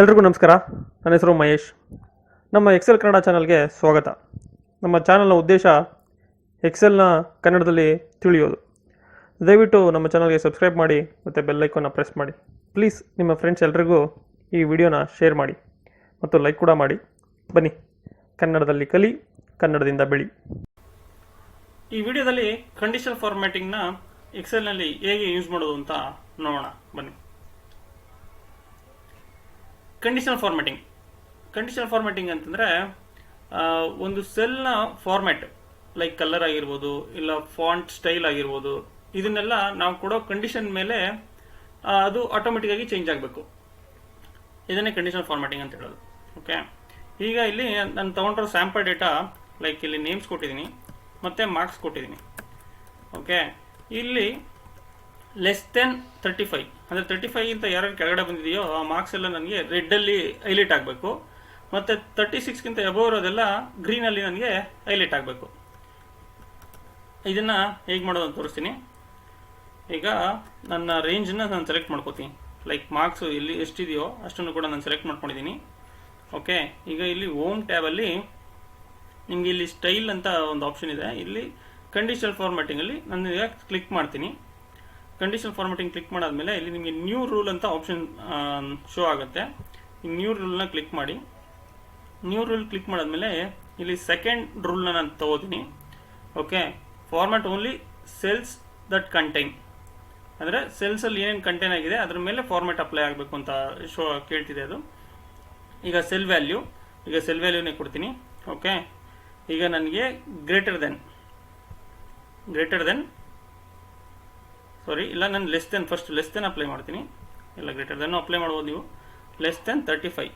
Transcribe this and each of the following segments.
ಎಲ್ರಿಗೂ ನಮಸ್ಕಾರ. ನನ್ನ ಹೆಸರು ಮಹೇಶ್. ನಮ್ಮ ಎಕ್ಸೆಲ್ ಕನ್ನಡ ಚಾನಲ್ಗೆ ಸ್ವಾಗತ. ನಮ್ಮ ಚಾನಲ್ನ ಉದ್ದೇಶ ಎಕ್ಸೆಲ್ನ ಕನ್ನಡದಲ್ಲಿ ತಿಳಿಯೋದು. ದಯವಿಟ್ಟು ನಮ್ಮ ಚಾನಲ್ಗೆ ಸಬ್ಸ್ಕ್ರೈಬ್ ಮಾಡಿ ಮತ್ತು ಬೆಲ್ ಐಕಾನ್ನ ಪ್ರೆಸ್ ಮಾಡಿ. ಪ್ಲೀಸ್ ನಿಮ್ಮ ಫ್ರೆಂಡ್ಸ್ ಎಲ್ರಿಗೂ ಈ ವಿಡಿಯೋನ ಶೇರ್ ಮಾಡಿ ಮತ್ತು ಲೈಕ್ ಕೂಡ ಮಾಡಿ. ಬನ್ನಿ, ಕನ್ನಡದಲ್ಲಿ ಕಲಿ, ಕನ್ನಡದಿಂದ ಬೆಳಿ. ಈ ವಿಡಿಯೋದಲ್ಲಿ ಕಂಡೀಷನಲ್ ಫಾರ್ಮ್ಯಾಟಿಂಗ್ನ ಎಕ್ಸೆಲ್ನಲ್ಲಿ ಹೇಗೆ ಯೂಸ್ ಮಾಡೋದು ಅಂತ ನೋಡೋಣ. ಬನ್ನಿ. ಕಂಡೀಷನಲ್ ಫಾರ್ಮ್ಯಾಟಿಂಗ್ ಅಂತಂದರೆ ಒಂದು ಸೆಲ್ನ ಫಾರ್ಮ್ಯಾಟ್ ಲೈಕ್ ಕಲರ್ ಆಗಿರ್ಬೋದು, ಇಲ್ಲ ಫಾಂಟ್ ಸ್ಟೈಲ್ ಆಗಿರ್ಬೋದು, ಇದನ್ನೆಲ್ಲ ನಾವು ಕೊಡೋ ಕಂಡೀಷನ್ ಮೇಲೆ ಅದು ಆಟೋಮೆಟಿಕ್ ಆಗಿ ಚೇಂಜ್ ಆಗಬೇಕು. ಇದನ್ನೇ ಕಂಡೀಷನಲ್ ಫಾರ್ಮ್ಯಾಟಿಂಗ್ ಅಂತ ಹೇಳೋದು. ಓಕೆ, ಈಗ ಇಲ್ಲಿ ನಾನು ತೊಗೊಂಡಿರೋ ಸ್ಯಾಂಪಲ್ ಡೇಟಾ ಲೈಕ್ ಇಲ್ಲಿ ನೇಮ್ಸ್ ಕೊಟ್ಟಿದ್ದೀನಿ ಮತ್ತು ಮಾರ್ಕ್ಸ್ ಕೊಟ್ಟಿದ್ದೀನಿ. ಓಕೆ, ಇಲ್ಲಿ ಲೆಸ್ ದೆನ್ 35 ಅಂದರೆ 35 ಗಿಂತ ಯಾರು ಕೆಳಗಡೆ ಬಂದಿದೆಯೋ ಆ ಮಾರ್ಕ್ಸ್ ಎಲ್ಲ ನನಗೆ ರೆಡ್ಡಲ್ಲಿ ಹೈಲೈಟ್ ಆಗಬೇಕು, ಮತ್ತು 36ಗಿಂತ ಎಬೋ ಇರೋದೆಲ್ಲ ಗ್ರೀನಲ್ಲಿ ನನಗೆ ಹೈಲೈಟ್ ಆಗಬೇಕು. ಇದನ್ನು ಹೇಗೆ ಮಾಡೋದು ಅಂತ ತೋರಿಸ್ತೀನಿ. ಈಗ ನನ್ನ ರೇಂಜನ್ನು ನಾನು ಸೆಲೆಕ್ಟ್ ಮಾಡ್ಕೋತೀನಿ. ಲೈಕ್ ಮಾರ್ಕ್ಸ್ ಇಲ್ಲಿ ಎಷ್ಟಿದೆಯೋ ಅಷ್ಟನ್ನು ಕೂಡ ನಾನು ಸೆಲೆಕ್ಟ್ ಮಾಡ್ಕೊಂಡಿದ್ದೀನಿ. ಓಕೆ, ಈಗ ಇಲ್ಲಿ ಹೋಮ್ ಟ್ಯಾಬಲ್ಲಿ ನಿಮಗೆ ಇಲ್ಲಿ ಸ್ಟೈಲ್ ಅಂತ ಒಂದು ಆಪ್ಷನ್ ಇದೆ. ಇಲ್ಲಿ ಕಂಡೀಷನಲ್ ಫಾರ್ಮ್ಯಾಟಿಂಗಲ್ಲಿ ನಾನು ಈಗ ಕ್ಲಿಕ್ ಮಾಡ್ತೀನಿ. ಕಂಡೀಷನಲ್ ಫಾರ್ಮ್ಯಾಟಿಂಗ್ ಕ್ಲಿಕ್ ಮಾಡಾದ್ಮೇಲೆ ಇಲ್ಲಿ ನಿಮಗೆ ನ್ಯೂ ರೂಲ್ ಅಂತ ಆಪ್ಷನ್ ಶೋ ಆಗುತ್ತೆ. ಈ ನ್ಯೂ ರೂಲ್ನ ಕ್ಲಿಕ್ ಮಾಡಿ. ನ್ಯೂ ರೂಲ್ ಕ್ಲಿಕ್ ಮಾಡಾದ್ಮೇಲೆ ಇಲ್ಲಿ ಸೆಕೆಂಡ್ ರೂಲ್ನ ನಾನು ತಗೋತೀನಿ. Okay, format only cells that contain ಅಂದರೆ ಸೆಲ್ಸಲ್ಲಿ ಏನೇನು ಕಂಟೈನ್ ಆಗಿದೆ ಅದ್ರ ಮೇಲೆ ಫಾರ್ಮ್ಯಾಟ್ ಅಪ್ಲೈ ಆಗಬೇಕು ಅಂತ ಶೋ ಕೇಳ್ತಿದೆ ಅದು. ಈಗ ಸೆಲ್ ವ್ಯಾಲ್ಯೂನೇ ಕೊಡ್ತೀನಿ. ಓಕೆ, ಈಗ ನನಗೆ ಗ್ರೇಟರ್ ದೆನ್ ಇಲ್ಲ, ನಾನು ಲೆಸ್ ದೆನ್ ಅಪ್ಲೈ ಮಾಡ್ತೀನಿ. ಇಲ್ಲ, ಗ್ರೇಟರ್ ದೆನ್ ಅಪ್ಲೈ ಮಾಡ್ಬೋದು ನೀವು. Less than 35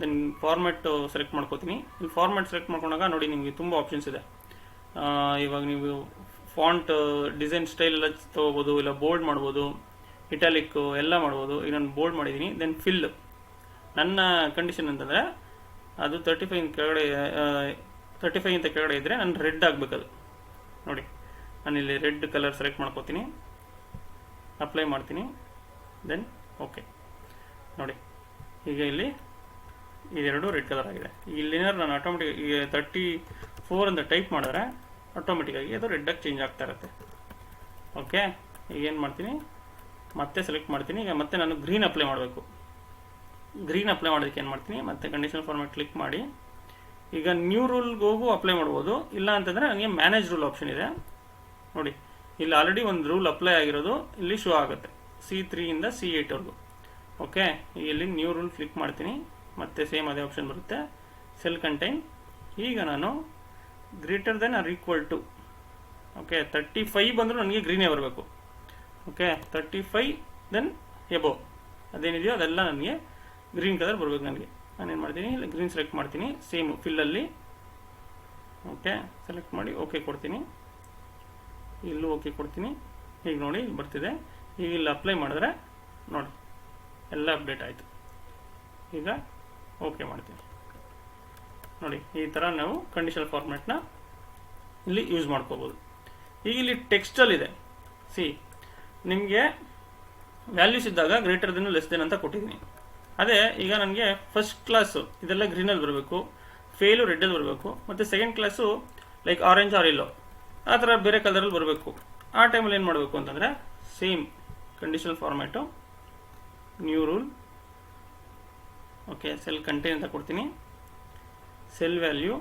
then format select ಮಾಡ್ಕೋತೀನಿ. ಇಲ್ಲಿ ಫಾರ್ಮ್ಯಾಟ್ ಸೆಲೆಕ್ಟ್ ಮಾಡ್ಕೊಂಡಾಗ ನೋಡಿ ನಿಮಗೆ ತುಂಬ ಆಪ್ಷನ್ಸ್ ಇದೆ. ಇವಾಗ ನೀವು ಫಾಂಟ್ ಡಿಸೈನ್ ಸ್ಟೈಲ್ ಎಲ್ಲ ತೊಗೋಬೋದು, ಇಲ್ಲ ಬೋಲ್ಡ್ ಮಾಡ್ಬೋದು, ಇಟಾಲಿಕ್ ಎಲ್ಲ ಮಾಡ್ಬೋದು. ಈಗ ನಾನು ಬೋಲ್ಡ್ ಮಾಡಿದ್ದೀನಿ. Then fill. ನನ್ನ ಕಂಡೀಷನ್ ಅಂತಂದರೆ ಅದು 35 ಕೆಳಗಡೆ ಇದ್ದರೆ ನಾನು ರೆಡ್ ಆಗಬೇಕದು. ನೋಡಿ, ನಾನಿಲ್ಲಿ ರೆಡ್ ಕಲರ್ ಸೆಲೆಕ್ಟ್ ಮಾಡ್ಕೋತೀನಿ, ಅಪ್ಲೈ ಮಾಡ್ತೀನಿ. ದೆನ್ ಓಕೆ, ನೋಡಿ ಈಗ ಇಲ್ಲಿ ಇದೆರಡು ರೆಡ್ ಕಲರ್ ಆಗಿದೆ. ಇಲ್ಲೇನಾದ್ರು ನಾನು ಆಟೋಮೆಟಿಕ್ ಈಗ 34 ಅಂತ ಟೈಪ್ ಮಾಡಿದ್ರೆ ಆಟೋಮೆಟಿಕ್ಕಾಗಿ ಅದು ರೆಡ್ಡಾಗಿ ಚೇಂಜ್ ಆಗ್ತಾ ಇರುತ್ತೆ. ಓಕೆ, ಈಗ ಏನು ಮಾಡ್ತೀನಿ, ಮತ್ತೆ ಸೆಲೆಕ್ಟ್ ಮಾಡ್ತೀನಿ. ಈಗ ಮತ್ತೆ ನಾನು ಗ್ರೀನ್ ಅಪ್ಲೈ ಮಾಡಬೇಕು. ಗ್ರೀನ್ ಅಪ್ಲೈ ಮಾಡೋದಕ್ಕೆ ಏನು ಮಾಡ್ತೀನಿ, ಮತ್ತೆ ಕಂಡೀಷನಲ್ ಫಾರ್ಮ್ಯಾಟ್ ಕ್ಲಿಕ್ ಮಾಡಿ. ಈಗ ನ್ಯೂ ರೂಲ್ಗೆ ಹೋಗು ಅಪ್ಲೈ ಮಾಡ್ಬೋದು. ಇಲ್ಲ ಅಂತಂದರೆ ನನಗೆ ಮ್ಯಾನೇಜ್ ರೂಲ್ ಆಪ್ಷನ್ ಇದೆ. ನೋಡಿ, ಇಲ್ಲಿ ಆಲ್ರೆಡಿ ಒಂದು ರೂಲ್ ಅಪ್ಲೈ ಆಗಿರೋದು ಇಲ್ಲಿ ಶೋ ಆಗುತ್ತೆ, C3 ಇಂದ C8 ವರೆಗೂ. ಓಕೆ, ಇಲ್ಲಿ ನ್ಯೂ ರೂಲ್ ಕ್ಲಿಕ್ ಮಾಡ್ತೀನಿ. ಮತ್ತೆ ಸೇಮ್ ಅದೇ ಆಪ್ಷನ್ ಬರುತ್ತೆ, ಸೆಲ್ ಕಂಟೈನ್. ಈಗ ನಾನು greater than or equal to, okay 35 ಬಂದರೂ ನನಗೆ ಗ್ರೀನೇ ಬರಬೇಕು. ಓಕೆ, 35 ದೆನ್ ಎಬೋ ಅದೇನಿದೆಯೋ ಅದೆಲ್ಲ ನನಗೆ ಗ್ರೀನ್ ಕಲರ್ ಬರಬೇಕು. ನನಗೆ ನಾನೇನು ಮಾಡ್ತೀನಿ, ಇಲ್ಲಿ ಗ್ರೀನ್ ಸೆಲೆಕ್ಟ್ ಮಾಡ್ತೀನಿ. ಸೇಮ್ ಫಿಲ್ಲಲ್ಲಿ ಓಕೆ ಸೆಲೆಕ್ಟ್ ಮಾಡಿ ಓಕೆ ಕೊಡ್ತೀನಿ. ಇಲ್ಲೂ ಓಕೆ ಕೊಡ್ತೀನಿ. ಈಗ ನೋಡಿ ಇಲ್ಲಿ ಬರ್ತಿದೆ. ಈಗ ಇಲ್ಲಿ ಅಪ್ಲೈ ಮಾಡಿದ್ರೆ ನೋಡಿ ಎಲ್ಲ ಅಪ್ಡೇಟ್ ಆಯಿತು. ಈಗ ಓಕೆ ಮಾಡ್ತೀನಿ. ನೋಡಿ, ಈ ಥರ ನಾವು ಕಂಡೀಷನಲ್ ಫಾರ್ಮ್ಯಾಟ್ನ ಇಲ್ಲಿ ಯೂಸ್ ಮಾಡ್ಕೋಬೋದು. ಈಗ ಇಲ್ಲಿ ಟೆಕ್ಸ್ಟಲ್ಲಿದೆ. ನಿಮಗೆ ವ್ಯಾಲ್ಯೂಸ್ ಇದ್ದಾಗ ಗ್ರೇಟರ್ ದೆನ್ ಲೆಸ್ ದೆನ್ ಅಂತ ಕೊಟ್ಟಿದ್ದೀನಿ. ಅದೇ ಈಗ ನನಗೆ ಫಸ್ಟ್ ಕ್ಲಾಸು ಇದೆಲ್ಲ ಗ್ರೀನಲ್ಲಿ ಬರಬೇಕು, ಫೇಲು ರೆಡ್ಡಲ್ಲಿ ಬರಬೇಕು, ಮತ್ತು second class like orange or yellow ಆ ಥರ ಬೇರೆ ಕಲರಲ್ಲಿ ಬರಬೇಕು. ಆ ಟೈಮಲ್ಲಿ ಏನು ಮಾಡಬೇಕು ಅಂತಂದರೆ same conditional format, new rule. Okay, cell contain ಅಂತ ಕೊಡ್ತೀನಿ. ಸೆಲ್ ವ್ಯಾಲ್ಯೂ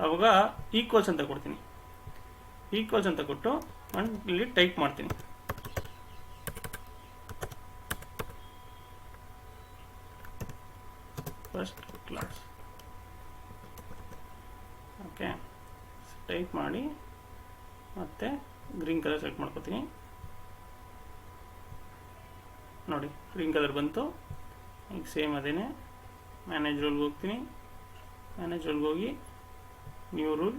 ಅವಾಗ ಈಕ್ವಲ್ಸ್ ಅಂತ ಕೊಡ್ತೀನಿ. ಈಕ್ವಲ್ಸ್ ಅಂತ ಕೊಟ್ಟು ನಾನು ಇಲ್ಲಿ ಟೈಪ್ ಮಾಡ್ತೀನಿ. First class. ಓಕೆ, ಟೈಪ್ ಮಾಡಿ ಮತ್ತೆ ಗ್ರೀನ್ ಕಲರ್ ಸೆಲೆಕ್ಟ್ ಮಾಡ್ಕೋತೀನಿ. ನೋಡಿ, ಗ್ರೀನ್ ಕಲರ್ ಬಂತು. ಈಗ ಸೇಮ್ ಅದೇನೆ ಮ್ಯಾನೇಜ್ ರೂಲ್ಗೆ ಹೋಗ್ತೀನಿ. ಮ್ಯಾನೇಜ್ ರೂಲ್ಗೆ ಹೋಗಿ new rule,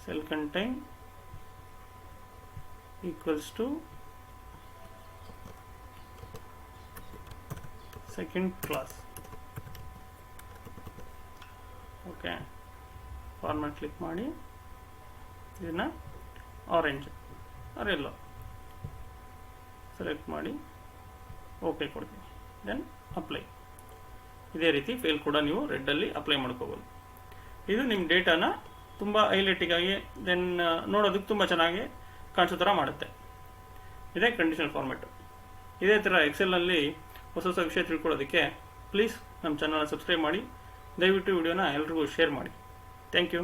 cell contain equals to second class. Okay, format click ಮಾಡಿ ಇದನ್ನು ಆರೆಂಜ್ ಆರ್ ಎಲ್ಲೋ ಸೆಲೆಕ್ಟ್ ಮಾಡಿ ಓಕೆ ಕೊಡ್ತೀನಿ. Then apply. ಇದೇ ರೀತಿ ಫೇಲ್ ಕೂಡ ನೀವು ರೆಡ್ಡಲ್ಲಿ ಅಪ್ಲೈ ಮಾಡ್ಕೋಬೋದು. ಇದು ನಿಮ್ಮ ಡೇಟಾನ ತುಂಬ ಹೈಲೈಟಿಗಾಗಿ ದೆನ್ ನೋಡೋದಕ್ಕೆ ತುಂಬ ಚೆನ್ನಾಗಿ ಕಾಣಿಸೋ ಥರ ಮಾಡುತ್ತೆ. ಇದೇ ಕಂಡೀಷನಲ್ ಫಾರ್ಮ್ಯಾಟು. ಇದೇ ಥರ ಎಕ್ಸೆಲ್ನಲ್ಲಿ ಹೊಸ ಹೊಸ ವಿಷಯ ತಿಳ್ಕೊಳ್ಳೋದಕ್ಕೆ ಪ್ಲೀಸ್ ನಮ್ಮ ಚಾನಲ್ನ ಸಬ್ಸ್ಕ್ರೈಬ್ ಮಾಡಿ. ದಯವಿಟ್ಟು ವಿಡಿಯೋನ ಎಲ್ರಿಗೂ ಶೇರ್ ಮಾಡಿ. Thank you.